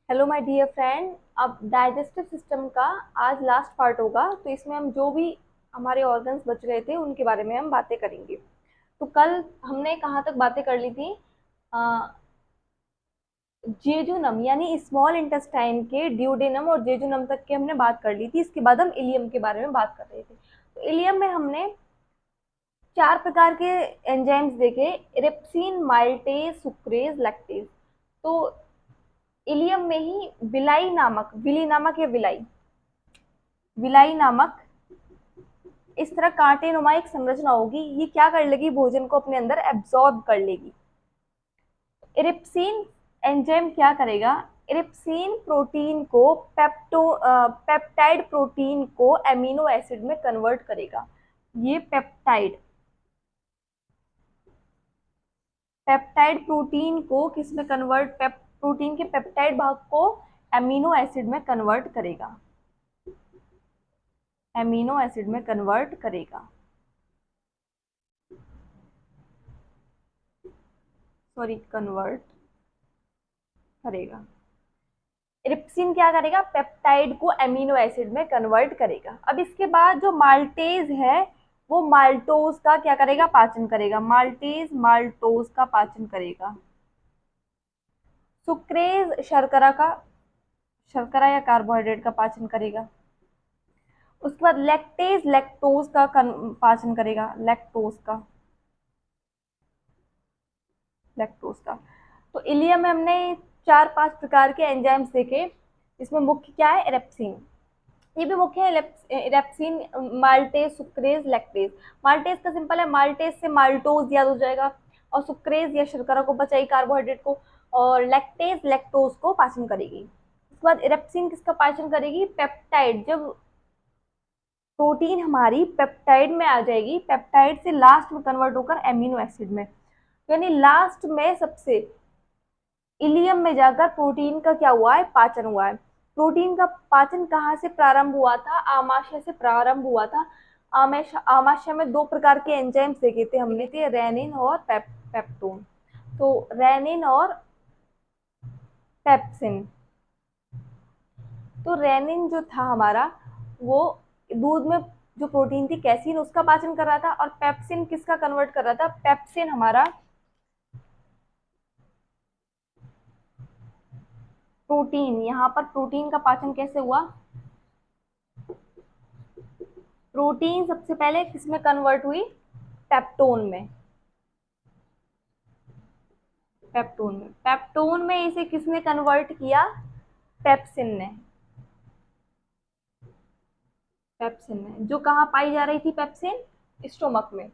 Hello my dear friend. अब digestive system का आज लास्ट पार्ट होगा, तो इसमें हम जो भी हमारे ऑर्गन्स बच गए थे उनके बारे में हम बातें करेंगे। तो कल हमने कहाँ तक बातें कर ली थी? जेजुनम यानी स्मॉल इंटेस्टाइन के ड्यूडेनम और जेजुनम तक की हमने बात कर ली थी। इसके बाद हम इलियम के बारे में बात कर रहे थे। तो इलियम में हमने चार प्रकार के एंजाइम्स देखे: इरिप्सिन, माल्टेज, सुक्रेज, लैक्टेज। तो इलियम में ही विली नामक या विलाई नामक इस तरह कांटे नुमा एक संरचना होगी। ये क्या कर लेगी? भोजन को अपने अंदर एब्जॉर्ब कर लेगी। इरिप्सिन एंजाइम क्या करेगा? इरिप्सिन प्रोटीन को पेप्टाइड प्रोटीन को एमिनो एसिड में कन्वर्ट करेगा। ये पेप्टाइड प्रोटीन को किस में कन्वर्ट प्रोटीन के पेप्टाइड भाग को एमिनो एसिड में कन्वर्ट करेगा। एमिनो एसिड में कन्वर्ट करेगा, सॉरी, कन्वर्ट करेगा। इरिप्सिन क्या करेगा? पेप्टाइड को एमिनो एसिड में कन्वर्ट करेगा। अब इसके बाद जो माल्टेज है वो माल्टोज का क्या करेगा? पाचन करेगा। माल्टेज माल्टोज का पाचन करेगा। सुक्रेज शर्करा या कार्बोहाइड्रेट का पाचन करेगा। उसके बाद लैक्टेज लैक्टोज का पाचन करेगा। लैक्टोज का। तो इलियम में हमने 4-5 प्रकार के एंजाइम्स देखे। इसमें मुख्य क्या है? इरेप्सिन। ये भी मुख्य है। Erepsin, maltase, sucrase, lactase. Maltase का सिंपल है, माल्टेज से माल्टोज याद हो जाएगा, और सुक्रेज या शर्करा को बचाई, कार्बोहाइड्रेट को, और लैक्टेज लैक्टोज को पाचन करेगी। उसके बाद इरेप्सिन किसका पाचन करेगी? पेप्टाइड। जब प्रोटीन हमारी पेप्टाइड में आ जाएगी, पेप्टाइड से लास्ट में कन्वर्ट होकर एमिनो एसिड में, यानी लास्ट में सबसे इलियम में जाकर प्रोटीन का क्या हुआ है? पाचन हुआ है। प्रोटीन का पाचन कहाँ से प्रारंभ हुआ था? आमाशय से प्रारंभ हुआ था। आमाशय में 2 प्रकार के एंजाइम्स देखे थे हमने, थे रेनिन और पेप्टोन। तो रेनिन और पेप्सिन। तो रेनिन जो था हमारा, वो दूध में जो प्रोटीन थी कैसीन, उसका पाचन कर रहा था, और पेप्सिन किसका कन्वर्ट कर रहा था? पेप्सिन हमारा प्रोटीन। यहाँ पर प्रोटीन का पाचन कैसे हुआ? प्रोटीन सबसे पहले किसमें कन्वर्ट हुई? पेप्टोन में। पेप्टोन में इसे किसने कन्वर्ट किया? पेप्सिन ने। जो कहाँ पाई जा रही थी? पेप्सिन स्टोमक में।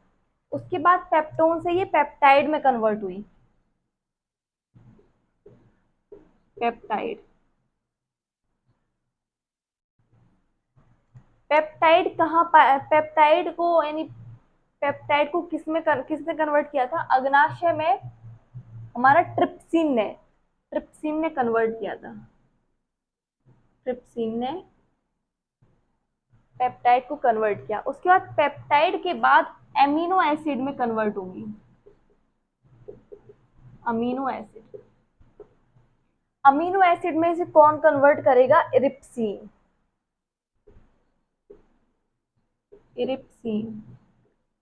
उसके बाद पेप्टोन से ये पेप्टाइड में कन्वर्ट हुई। पेप्टाइड पेप्टाइड कहाँ पेप्टाइड को यानी पेप्टाइड को किसने कन्वर्ट किया था? अग्नाशय में हमारा ट्रिप्सिन ने कन्वर्ट किया था। ट्रिप्सिन ने पेप्टाइड को कन्वर्ट किया। उसके बाद पेप्टाइड के बाद एमिनो एसिड में कन्वर्ट होगी। Amino acid. अमीनो एसिड में से कौन कन्वर्ट करेगा? इरिप्सिन।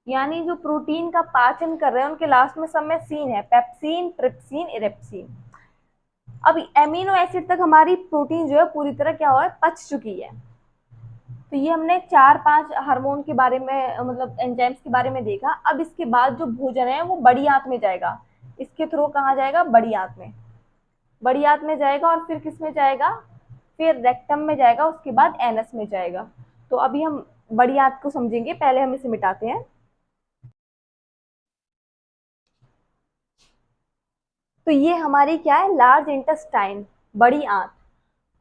यानी जो प्रोटीन का पाचन कर रहे हैं उनके लास्ट में सब में सीन है: पेप्सिन, ट्रिप्सिन, इरिप्सिन। अब एमिनो एसिड तक हमारी प्रोटीन जो है पूरी तरह क्या हुआ है? पच चुकी है। तो ये हमने 4-5 हार्मोन के बारे में, मतलब एंजाइम्स के बारे में देखा। अब इसके बाद जो भोजन है वो बड़ी आंत में जाएगा। इसके थ्रू कहाँ जाएगा? बड़ी आंत में। बड़ी आंत में जाएगा और फिर किस में जाएगा? फिर रेक्टम में जाएगा, उसके बाद एनस में जाएगा। तो अभी हम बड़ी आंत को समझेंगे, पहले हम इसे मिटाते हैं। तो ये हमारी क्या है? लार्ज इंटेस्टाइन, बड़ी आंत।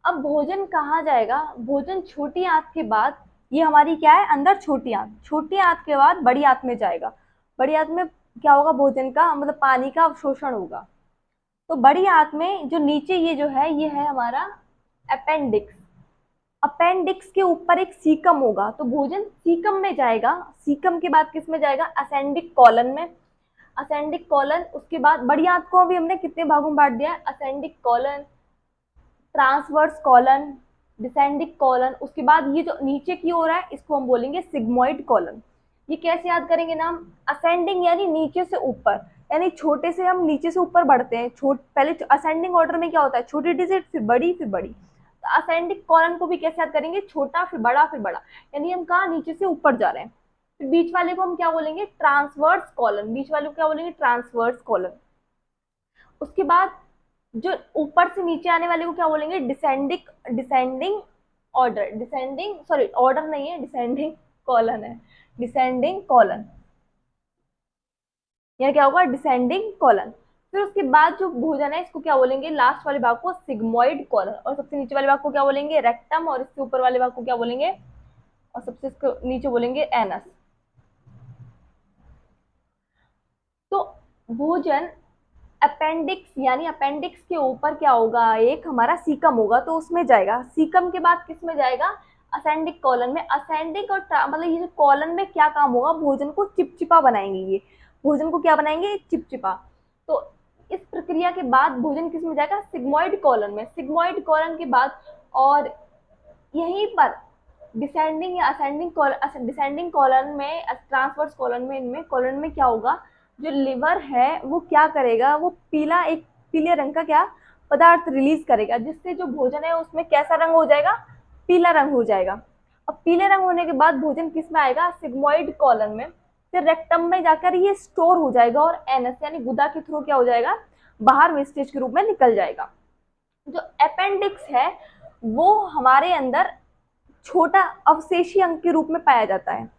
अब भोजन कहाँ जाएगा? भोजन छोटी आंत के बाद, ये हमारी क्या है? अंदर छोटी आंत। छोटी आंत के बाद बड़ी आंत में जाएगा। बड़ी आंत में क्या होगा? भोजन का मतलब पानी का अवशोषण होगा। तो बड़ी आंत में जो नीचे ये जो है, ये है हमारा अपेंडिक्स। अपेंडिक्स के ऊपर एक सीकम होगा, तो भोजन सीकम में जाएगा। सीकम के बाद किस में जाएगा? असेंडिक कॉलन में। असेंडिक कॉलन, उसके बाद बड़ी आंत को भी हमने कितने भागों में बांट दिया? Ascending colon, transverse colon, descending colon, उसके बाद ये जो नीचे की ओर है इसको हम बोलेंगे सिग्मोइड कॉलन। ये कैसे याद करेंगे नाम, असेंडिंग यानी नीचे से ऊपर, यानी छोटे से हम नीचे से ऊपर बढ़ते हैं, पहले असेंडिंग ऑर्डर में क्या होता है, छोटी डिजिट फिर बड़ी फिर बड़ी, तो असेंडिंग कॉलन को भी कैसे याद करेंगे, छोटा फिर बड़ा, यानी हम कहाँ नीचे से ऊपर जा रहे हैं। फिर बीच वाले को हम क्या बोलेंगे, ट्रांसवर्स कॉलन, बीच वाले को क्या बोलेंगे, ट्रांसवर्स कॉलन। उसके बाद जो ऊपर से नीचे आने वाले को क्या बोलेंगे, descending order, descending sorry order नहीं है, डिसेंडिंग कॉलन है, डिसेंडिंग कॉलन, यह क्या होगा, डिसेंडिंग कॉलन। फिर उसके बाद जो भोजन है इसको क्या बोलेंगे, लास्ट वाले भाग को सिग्मोइड कॉलन, और सबसे नीचे वाले भाग को क्या बोलेंगे, रेक्टम, और इसके ऊपर वाले भाग को क्या बोलेंगे, और सबसे इसको नीचे बोलेंगे एनस। तो भोजन अपेंडिक्स, यानी अपेंडिक्स के ऊपर क्या होगा, एक हमारा सीकम होगा, तो उसमें जाएगा। सीकम के बाद किस में जाएगा, असेंडिक कॉलन में। असेंडिक और मतलब ये जो कॉलन में क्या काम होगा, भोजन को चिपचिपा बनाएंगे, ये भोजन को क्या बनाएंगे, चिपचिपा। तो इस प्रक्रिया के बाद भोजन किस में जाएगा, सिग्मोइड कॉलन में। सिग्मोइड कॉलन के बाद और यहीं पर डिसेंडिंग या असेंडिंग, डिसेंडिंग कॉलन में, ट्रांसवर्स कॉलन में, इनमें कॉलन में क्या होगा, जो लिवर है वो क्या करेगा, वो एक पीले रंग का क्या पदार्थ रिलीज करेगा, जिससे जो भोजन है उसमें कैसा रंग हो जाएगा, पीला रंग हो जाएगा। अब पीले रंग होने के बाद भोजन किस में आएगा, सिग्मोइड कॉलन में, फिर रेक्टम में जाकर ये स्टोर हो जाएगा और एनस यानी गुदा के थ्रू क्या हो जाएगा, बाहर वेस्टेज के रूप में निकल जाएगा। जो अपेंडिक्स है वो हमारे अंदर छोटा अवशेषी अंग के रूप में पाया जाता है।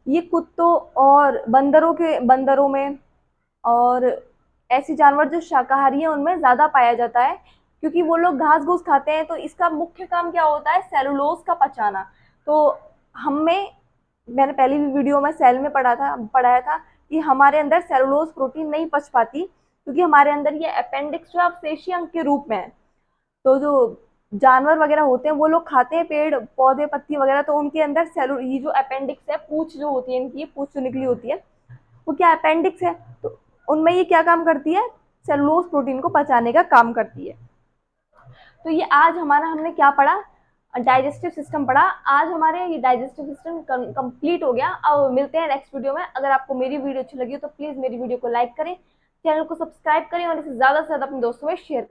ये कुत्तों और बंदरों में और ऐसे जानवर जो शाकाहारी हैं उनमें ज़्यादा पाया जाता है, क्योंकि वो लोग घास घूस खाते हैं, तो इसका मुख्य काम क्या होता है, सेलुलोज का पचाना। तो मैंने पहली भी वीडियो में सेल में पढ़ाया था कि हमारे अंदर सेलुलोज प्रोटीन नहीं पच पाती, क्योंकि हमारे अंदर ये अपेंडिक्स जो अवशेषी अंग के रूप में है। तो जो जानवर वगैरह होते हैं वो लोग खाते हैं पेड़ पौधे पत्ती वगैरह, तो उनके अंदर ये जो अपेंडिक्स है, पूंछ जो होती है इनकी, पूंछ जो निकली होती है वो क्या अपेंडिक्स है, तो उनमें ये क्या काम करती है, सेलुलोज प्रोटीन को पचाने का काम करती है। तो ये आज हमने क्या पढ़ा, डाइजेस्टिव सिस्टम पढ़ा। आज हमारे ये डाइजेस्टिव सिस्टम कंप्लीट हो गया। अब मिलते हैं नेक्स्ट वीडियो में। अगर आपको मेरी वीडियो अच्छी लगी हो तो प्लीज़ मेरी वीडियो को लाइक करें, चैनल को सब्सक्राइब करें और इसे ज़्यादा से ज़्यादा अपने दोस्तों में शेयर करें।